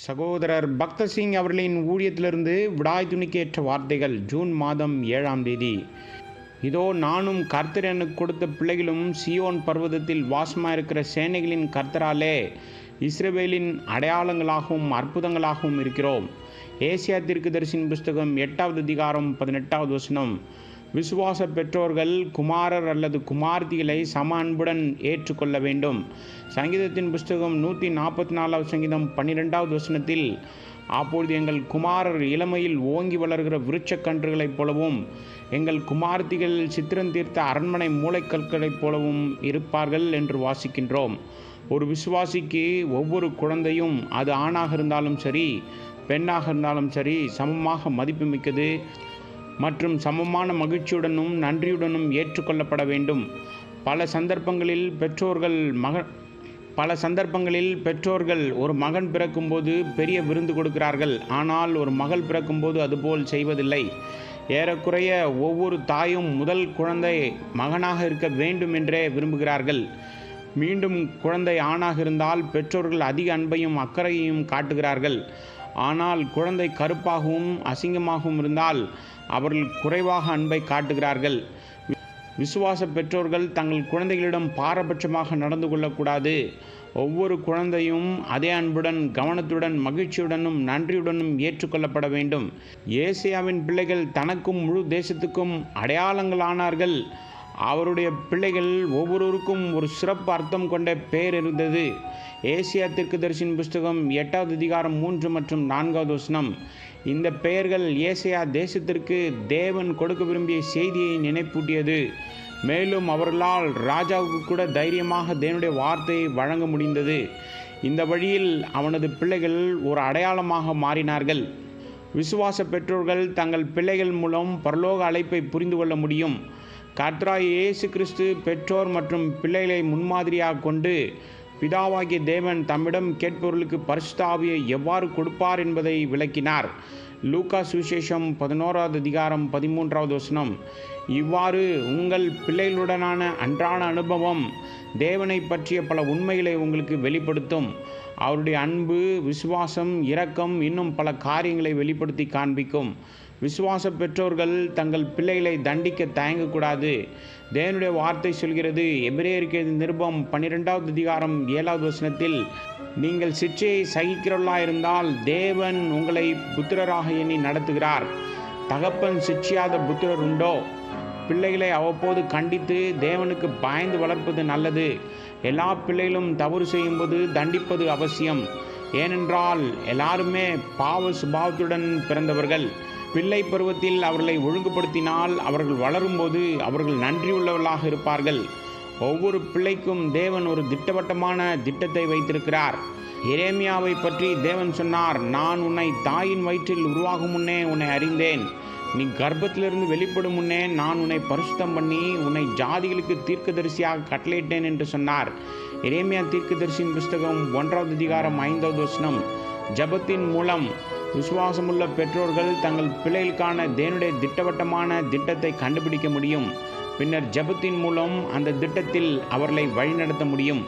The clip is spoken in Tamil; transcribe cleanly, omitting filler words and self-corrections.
சகோதரர் பக்தர் சிங் அவர்களின் ஊழியத்திலிருந்து விடாய் துணிக்கேற்ற வார்த்தைகள் ஜூன் மாதம் 7ஆம் தேதி. இதோ நானும் கர்த்தர் எனக்கு கொடுத்த பிள்ளைகளும் சியோன் பர்வதத்தில் வாசமாயிருக்கிற சேனைகளின் கர்த்தராலே இஸ்ரவேலின் அடையாளங்களாகவும் அற்புதங்களாகவும் இருக்கிறோம். ஏசியா தீர்க்கதரிசியின் புஸ்தகம் 8வது அதிகாரம் 18வது வசனம். விசுவாச பெற்றோர்கள் குமாரர் அல்லது குமார்த்திகளை சம அன்புடன் ஏற்றுக்கொள்ள வேண்டும். சங்கீதத்தின் புஸ்தகம் 144வது சங்கீதம் 12வது வசனத்தில், அப்பொழுது எங்கள் குமாரர் இளமையில் ஓங்கி வளர்கிற விருட்சக்கன்றுகளைப் போலவும் எங்கள் குமார்த்திகள் சித்திரம் தீர்த்த அரண்மனை மூளைக்கற்களைப் போலவும் இருப்பார்கள் என்று வாசிக்கின்றோம். ஒரு விசுவாசிக்கு ஒவ்வொரு குழந்தையும், அது ஆணாக இருந்தாலும் சரி பெண்ணாக இருந்தாலும் சரி, சமமாக மதிப்புமிக்கது மற்றும் சமமான மகிழ்ச்சியுடனும் நன்றியுடனும் ஏற்றுக்கொள்ளப்பட வேண்டும். பல சந்தர்ப்பங்களில் பெற்றோர்கள் ஒரு மகன் பிறக்கும்போது பெரிய விருந்து கொடுக்கிறார்கள். ஆனால் ஒரு மகள் பிறக்கும்போது அதுபோல் செய்வதில்லை. ஏறக்குறைய ஒவ்வொரு தாயும் முதல் குழந்தை மகனாக இருக்க வேண்டும் என்றே விரும்புகிறார்கள். மீண்டும் குழந்தை ஆணாக இருந்தால் பெற்றோர்கள் அதிக அன்பையும் அக்கறையையும் காட்டுகிறார்கள். ஆனால் குழந்தை கருப்பாகவும் அசிங்கமாகவும் இருந்தால் அவர்கள் குறைவாக அன்பை காட்டுகிறார்கள். விசுவாச பெற்றோர்கள் தங்கள் குழந்தைகளிடம் பாரபட்சமாக நடந்து கொள்ளக்கூடாது. ஒவ்வொரு குழந்தையும் அதே அன்புடன், கவனத்துடன், மகிழ்ச்சியுடனும் நன்றியுடனும் ஏற்றுக்கொள்ளப்பட வேண்டும். ஏசியாவின் பிள்ளைகள் தனக்கும் முழு தேசத்துக்கும் அடையாளங்களானார்கள். அவருடைய பிள்ளைகள் ஒவ்வொருவருக்கும் ஒரு சிறப்பு அர்த்தம் கொண்ட பெயர் இருந்தது. ஏசியா தீர்க்கதரிசியின் புஸ்தகம் 8வது அதிகாரம் 3 மற்றும் 4வது வசனம். இந்த பெயர்கள் ஏசியா தேசத்திற்கு தேவன் கொடுக்க விரும்பிய செய்தியை நினைப்பூட்டியது. மேலும் அவர்களால் ராஜாவுக்கு கூட தைரியமாக தேவனுடைய வார்த்தையை வழங்க முடிந்தது. இந்த வழியில் அவனது பிள்ளைகள் ஒரு அடையாளமாக மாறினார்கள். விசுவாச பெற்றோர்கள் தங்கள் பிள்ளைகள் மூலம் பரலோக அழைப்பை புரிந்து கொள்ள முடியும். கர்த்தராகிய இயேசு கிறிஸ்து பெற்றோர் மற்றும் பிள்ளைகளை முன்மாதிரியாக கொண்டு பிதாவாகிய தேவன் தம்மிடம் கேட்பவர்களுக்கு பரிசுத்த ஆவியை எவ்வாறு கொடுப்பார் என்பதை விளக்கினார். லூக்கா சுவிசேஷம் 11வது அதிகாரம் 13வது வசனம். இவ்வாறு உங்கள் பிள்ளைகளுடனான அன்றாட அனுபவம் தேவனை பற்றிய பல உண்மைகளை உங்களுக்கு வெளிப்படுத்தும். அவருடைய அன்பு, விசுவாசம், இரக்கம், இன்னும் பல காரியங்களை வெளிப்படுத்தி காண்பிக்கும். விசுவாச பெற்றோர்கள் தங்கள் பிள்ளைகளை தண்டிக்க தயங்கக்கூடாது. தேவனுடைய வார்த்தை சொல்கிறது, எபிரேயருக்கு நிருபம் 12வது அதிகாரம் 7வது வசனத்தில், நீங்கள் சிற்சையை சகிக்கிறவர்களாயிருந்தால் தேவன் உங்களை புத்திரராக எண்ணி நடத்துகிறார். தகப்பன் சிட்சியாத புத்திரர் உண்டோ? பிள்ளைகளை அவ்வப்போது கண்டித்து தேவனுக்கு பயந்து வளர்ப்பது நல்லது. எல்லா பிள்ளைகளும் தவறு செய்யும்போது தண்டிப்பது அவசியம். ஏனென்றால் எல்லாருமே பாவ சுபாவத்துடன் பிறந்தவர்கள். பிள்ளை பருவத்தில் அவர்களை ஒழுங்குபடுத்தினால் அவர்கள் வளரும்போது அவர்கள் நன்றியுள்ளவர்களாக இருப்பார்கள். ஒவ்வொரு பிள்ளைக்கும் தேவன் ஒரு திட்டவட்டமான திட்டத்தை வைத்திருக்கிறார். எரேமியாவை பற்றி தேவன் சொன்னார், நான் உன்னை தாயின் வயிற்றில் உருவாகும் முன்னே உன்னை அறிந்தேன். நீ கர்ப்பத்திலிருந்து வெளிப்படும் முன்னே நான் உன்னை பரிசுத்தம் பண்ணி உன்னை ஜாதிகளுக்கு தீர்க்கதரிசியாக கட்டளையிட்டேன் என்று சொன்னார். எரேமியா தீர்க்கதரிசியின் புஸ்தகம் 1வது அதிகாரம் 5வது வசனம். ஜெபத்தின் மூலம் விசுவாசமுள்ள பெற்றோர்கள் தங்கள் பிள்ளைகளுக்கான தேவனுடைய திட்டவட்டமான திட்டத்தை கண்டுபிடிக்க முடியும். பின்னர் ஜெபத்தின் மூலம் அந்த திட்டத்தில் அவர்களை வழிநடத்த முடியும்.